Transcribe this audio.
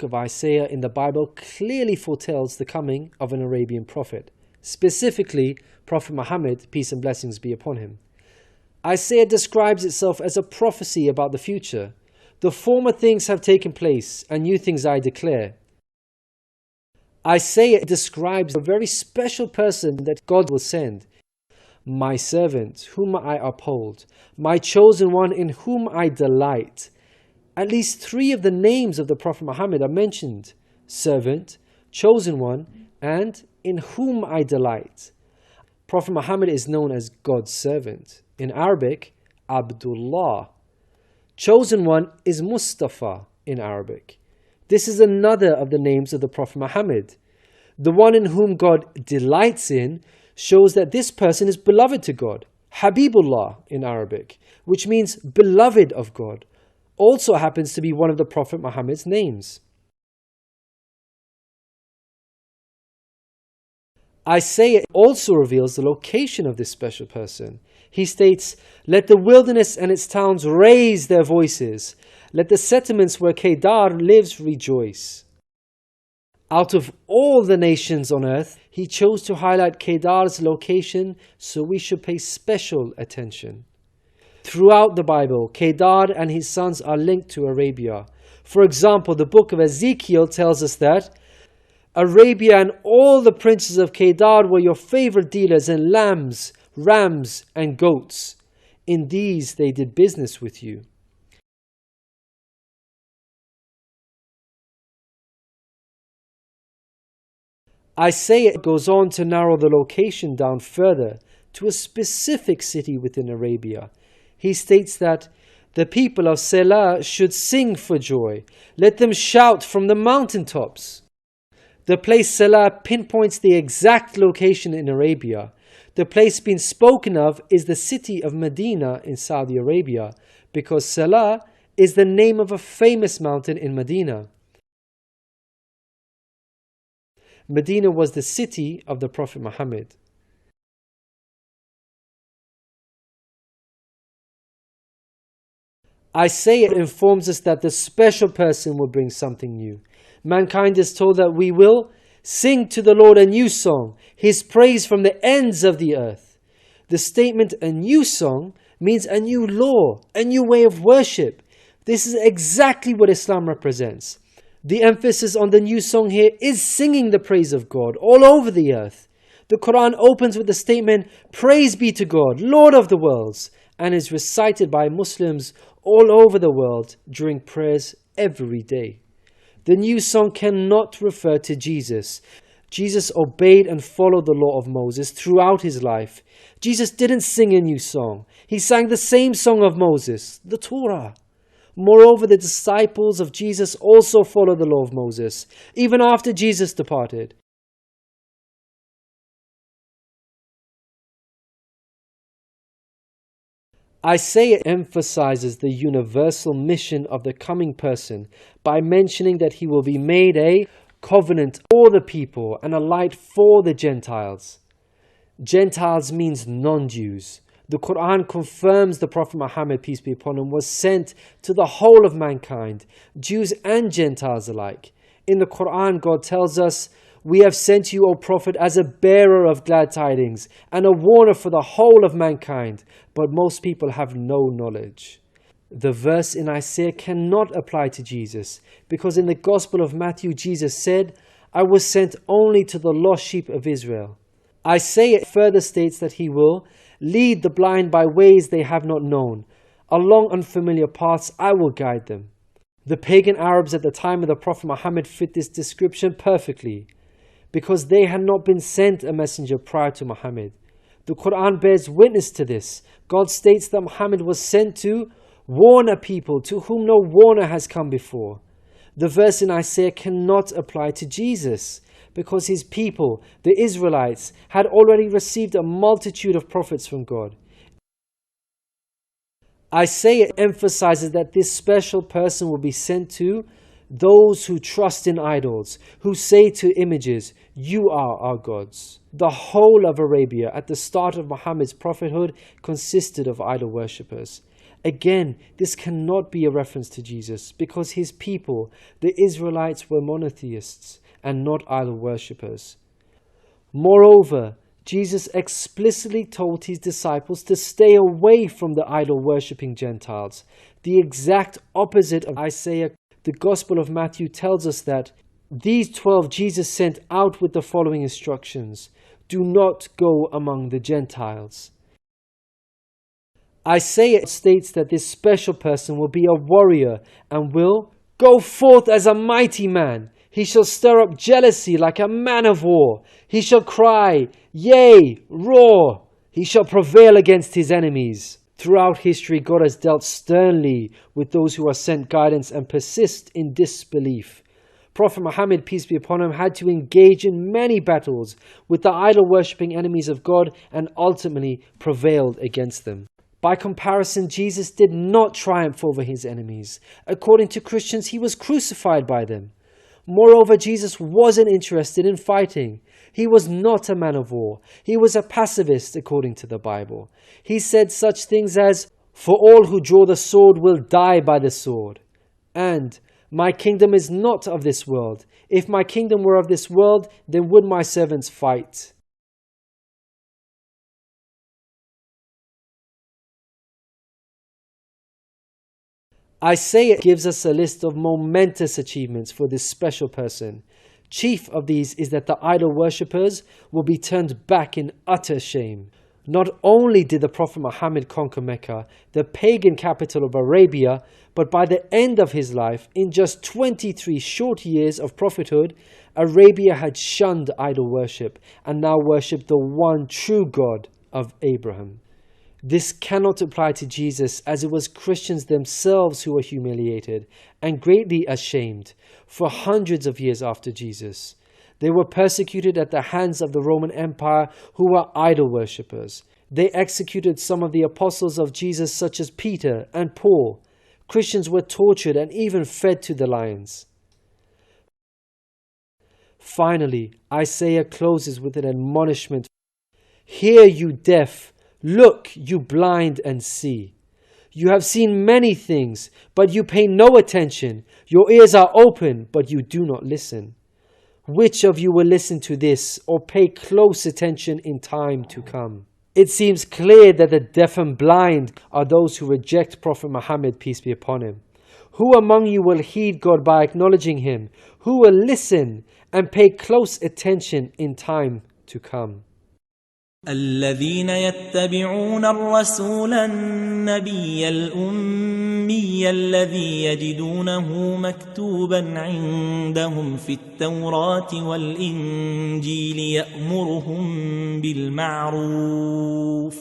of Isaiah in the Bible clearly foretells the coming of an Arabian prophet, specifically Prophet Muhammad, peace and blessings be upon him. Isaiah describes itself as a prophecy about the future. The former things have taken place, and new things I declare. Isaiah describes a very special person that God will send. My servant, whom I uphold, my chosen one in whom I delight. At least 3 of the names of the Prophet Muhammad are mentioned: servant, chosen one, and in whom I delight. Prophet Muhammad is known as God's servant. In Arabic, Abdullah. Chosen one is Mustafa in Arabic. This is another of the names of the Prophet Muhammad. The one in whom God delights in shows that this person is beloved to God. Habibullah in Arabic, which means beloved of God, also happens to be one of the Prophet Muhammad's names. Isaiah also reveals the location of this special person. He states, "Let the wilderness and its towns raise their voices. Let the settlements where Kedar lives rejoice." Out of all the nations on earth, he chose to highlight Kedar's location, so we should pay special attention. Throughout the Bible, Kedar and his sons are linked to Arabia. For example, the book of Ezekiel tells us that Arabia and all the princes of Kedar were your favorite dealers in lambs, rams, and goats. In these they did business with you. Isaiah goes on to narrow the location down further to a specific city within Arabia. He states that the people of Selah should sing for joy. Let them shout from the mountaintops. The place Selah pinpoints the exact location in Arabia. The place being spoken of is the city of Medina in Saudi Arabia, because Selah is the name of a famous mountain in Medina. Medina was the city of the Prophet Muhammad. Isaiah informs us that the special person will bring something new. Mankind is told that we will sing to the Lord a new song, His praise from the ends of the earth. The statement "a new song" means a new law, a new way of worship. This is exactly what Islam represents. The emphasis on the new song here is singing the praise of God all over the earth. The Quran opens with the statement, "Praise be to God, Lord of the worlds," and is recited by Muslims all over the world during prayers every day. The new song cannot refer to Jesus. Jesus obeyed and followed the law of Moses throughout his life. Jesus didn't sing a new song. He sang the same song of Moses, the Torah. Moreover, the disciples of Jesus also followed the law of Moses, even after Jesus departed. Isaiah emphasizes the universal mission of the coming person by mentioning that he will be made a covenant for the people and a light for the Gentiles. Gentiles means non-Jews. The Quran confirms the Prophet Muhammad, peace be upon him, was sent to the whole of mankind, Jews and Gentiles alike. In the Quran, God tells us, "We have sent you, O Prophet, as a bearer of glad tidings and a warner for the whole of mankind, but most people have no knowledge." The verse in Isaiah cannot apply to Jesus, because in the Gospel of Matthew, Jesus said, "I was sent only to the lost sheep of Israel." Isaiah further states that he will lead the blind by ways they have not known. Along unfamiliar paths I will guide them. The pagan Arabs at the time of the Prophet Muhammad fit this description perfectly, because they had not been sent a messenger prior to Muhammad. The Quran bears witness to this. God states that Muhammad was sent to warn a people to whom no warner has come before. The verse in Isaiah cannot apply to Jesus, because his people, the Israelites, had already received a multitude of prophets from God. Isaiah emphasizes that this special person will be sent to those who trust in idols, who say to images, "You are our gods." The whole of Arabia at the start of Muhammad's prophethood consisted of idol worshippers. Again, this cannot be a reference to Jesus because his people, the Israelites, were monotheists and not idol worshippers. Moreover, Jesus explicitly told his disciples to stay away from the idol-worshipping Gentiles, the exact opposite of Isaiah. The Gospel of Matthew tells us that these 12 Jesus sent out with the following instructions: do not go among the Gentiles. Isaiah states that this special person will be a warrior and will go forth as a mighty man. He shall stir up jealousy like a man of war. He shall cry, yea, roar. He shall prevail against his enemies. Throughout history, God has dealt sternly with those who are sent guidance and persist in disbelief. Prophet Muhammad, peace be upon him, had to engage in many battles with the idol-worshipping enemies of God and ultimately prevailed against them. By comparison, Jesus did not triumph over his enemies. According to Christians, he was crucified by them. Moreover, Jesus wasn't interested in fighting. He was not a man of war. He was a pacifist, according to the Bible. He said such things as, "For all who draw the sword will die by the sword," and "My kingdom is not of this world. If my kingdom were of this world, then would my servants fight." Isaiah gives us a list of momentous achievements for this special person. Chief of these is that the idol worshippers will be turned back in utter shame. Not only did the Prophet Muhammad conquer Mecca, the pagan capital of Arabia, but by the end of his life, in just 23 short years of prophethood, Arabia had shunned idol worship and now worshipped the one true God of Abraham. This cannot apply to Jesus, as it was Christians themselves who were humiliated and greatly ashamed for hundreds of years after Jesus. They were persecuted at the hands of the Roman Empire, who were idol worshippers. They executed some of the apostles of Jesus, such as Peter and Paul. Christians were tortured and even fed to the lions. Finally, Isaiah closes with an admonishment. "Hear, you deaf. Look, you blind, and see. You have seen many things, but you pay no attention. Your ears are open, but you do not listen. Which of you will listen to this or pay close attention in time to come?" It seems clear that the deaf and blind are those who reject Prophet Muhammad, peace be upon him. Who among you will heed God by acknowledging him? Who will listen and pay close attention in time to come? الذين يتبعون الرسول النبي الأمي الذي يجدونه مكتوبا عندهم في التوراة والإنجيل يأمرهم بالمعروف